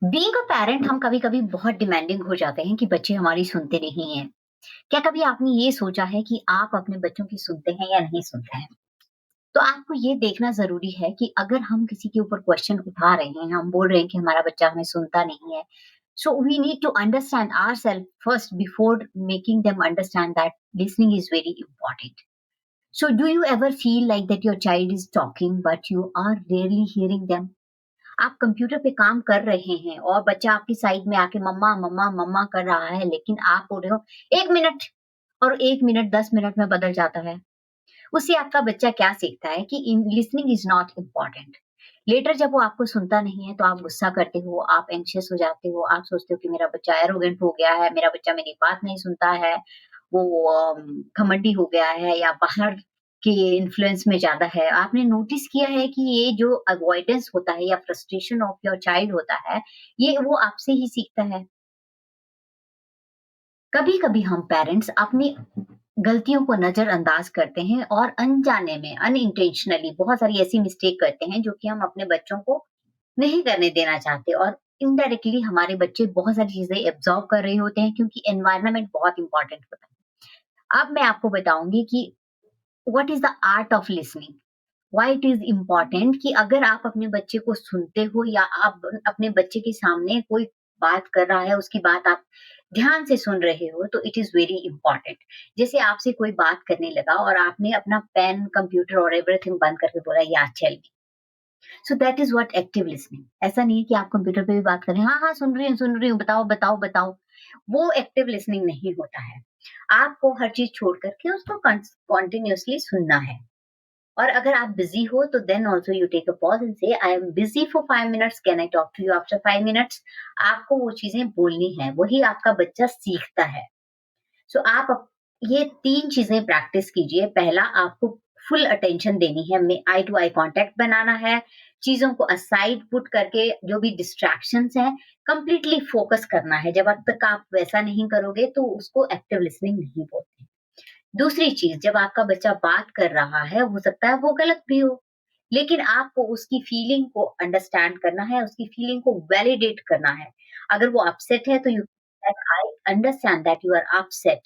Being a parent हम कभी-कभी बहुत डिमांडिंग हो जाते हैं कि बच्चे हमारी सुनते नहीं हैं। क्या कभी आपने ये सोचा है कि आप अपने बच्चों की सुनते हैं या नहीं सुनते हैं? तो आपको ये देखना ज़रूरी है कि अगर हम किसी के ऊपर क्वेश्चन उठा रहे हैं, हम बोल रहे हैं कि हमारा बच्चा हमें सुनता नहीं है, so we need to understand ourselves first before making them understand that listening is very important. So do you ever feel like that your child is talking but you are rarely hearing them? आप computer पे काम कर रहे हैं और बच्चा आपकी side में आके मम्मा मम्मा मम्मा कर रहा है, लेकिन आप बोल रहे हो 1 मिनट, और 1 मिनट 10 मिनट में बदल जाता है। उससे आपका बच्चा क्या सीखता है कि listening is not important. Later जब वो आपको सुनता नहीं है तो आप गुस्सा करते हो, आप एंशियस हो जाते हो, आप सोचते हो कि मेरा बच्चा एरोगेंट हो गया है, मेरा बच्चा मेरी बात नहीं सुनता है, वो घमंडी हो गया है या बाहर के इन्फ्लुएंस में ज़्यादा है। आपने नोटिस किया है कि ये जो अवॉइडेंस होता है या फ्रस्ट्रेशन ऑफ योर चाइल्ड होता है, ये वो आपसे ही सीखता है। कभी-कभी हम पेरेंट्स अपनी गलतियों को नज़रअंदाज करते हैं और अनजाने में अनइंटेंशनली बहुत सारी ऐसी मिस्टेक करते हैं जो कि हम अपने बच्चों को नहीं करने देना चाहते, और इनडायरेक्टली हमारे बच्चे बहुत सारी चीज़ें एब्ज़ॉर्ब कर रहे होते हैं क्योंकि एनवायरनमेंट बहुत इम्पोर्टेंट होता है। अब मैं आपको बताऊँगी कि what is the art of listening? Why it is important कि अगर आप अपने बच्चे को सुनते हो या आप अपने बच्चे के सामने कोई बात कर रहा है, उसकी बात आप ध्यान से सुन रहे हो, तो इट इज़ वेरी इम्पोर्टेंट। जैसे आपसे कोई बात करने लगा और आपने अपना पेन, कंप्यूटर और एवरीथिंग बंद करके बोला, "yeah tell me." So that is what active listening. ऐसा नहीं है कि आप कंप्यूटर पे भी बात कर रहे हैं, "हाँ, हाँ, सुन रही हूँ, बताओ, बताओ, बताओ।" वो एक्टिव लिसनिंग नहीं होता है। आपको हर चीज़ छोड़ कर के उसको कंटीन्यूअसली सुनना है। और अगर आप बिज़ी हो तो then also you take a pause and say I am busy for 5 minutes, can I talk to you after 5 minutes? आपको वो चीज़ें बोलनी है, वही आपका बच्चा सीखता है। सो आप ये 3 चीज़ें प्रैक्टिस कीजिए। पहला, आपको फुल अटेंशन देनी है, में आई टू आई कॉन्टैक्ट बनाना है, चीज़ों को असाइड पुट करके जो भी डिस्ट्रैक्शंस हैं, कंप्लीटली फ़ोकस करना है। जब तक आप वैसा नहीं करोगे तो उसको एक्टिव लिसनिंग नहीं बोलते। दूसरी चीज़, जब आपका बच्चा बात कर रहा है, हो सकता है वो गलत भी हो, लेकिन आपको उसकी फीलिंग को अंडरस्टैंड करना है, उसकी फीलिंग को वैलिडेट करना है। अगर वो अपसेट है तो you that I understand that you are upset,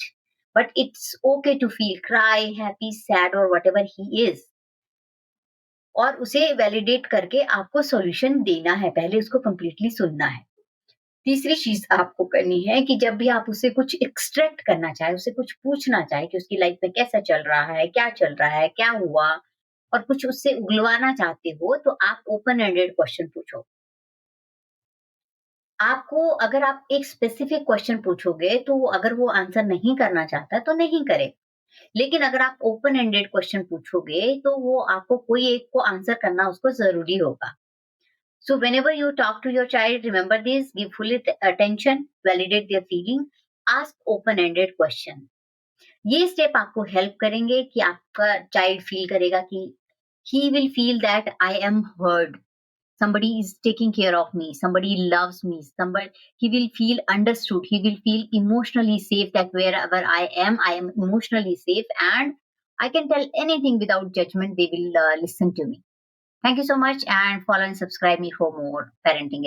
but it's okay to feel cry, happy, sad और व्हाटएवर ही इज़, और उसे वैलिडेट करके आपको सॉल्यूशन देना है, पहले उसको कंप्लीटली सुनना है। तीसरी चीज़ आपको करनी है कि जब भी आप उससे कुछ एक्सट्रैक्ट करना चाहें, उससे कुछ पूछना चाहें कि उसकी लाइफ में कैसा चल रहा है, क्या चल रहा है, क्या हुआ, और कुछ उससे उगलवाना चाहते हो, तो आप ओपन एंडेड क्वेश्चन पूछो। आपको अगर आप एक स्पेसिफिक क्वेश्चन पूछोगे, तो अगर वो आंसर नहीं करना चाहता, तो नहीं करे। लेकिन अगर आप ओपन एंडेड क्वेश्चन पूछोगे, तो वो आपको कोई एक को आंसर करना उसको ज़रूरी होगा। So whenever you talk to your child, remember this, give full attention, validate their feeling, ask open-ended question. ये स्टेप आपको हेल्प करेंगे कि आपका चाइल्ड फील करेगा कि he will feel that I am heard. Somebody is taking care of me. Somebody loves me. Somebody, he will feel understood. He will feel emotionally safe that wherever I am emotionally safe, and I can tell anything without judgment. They will listen to me. Thank you so much, and follow and subscribe me for more parenting.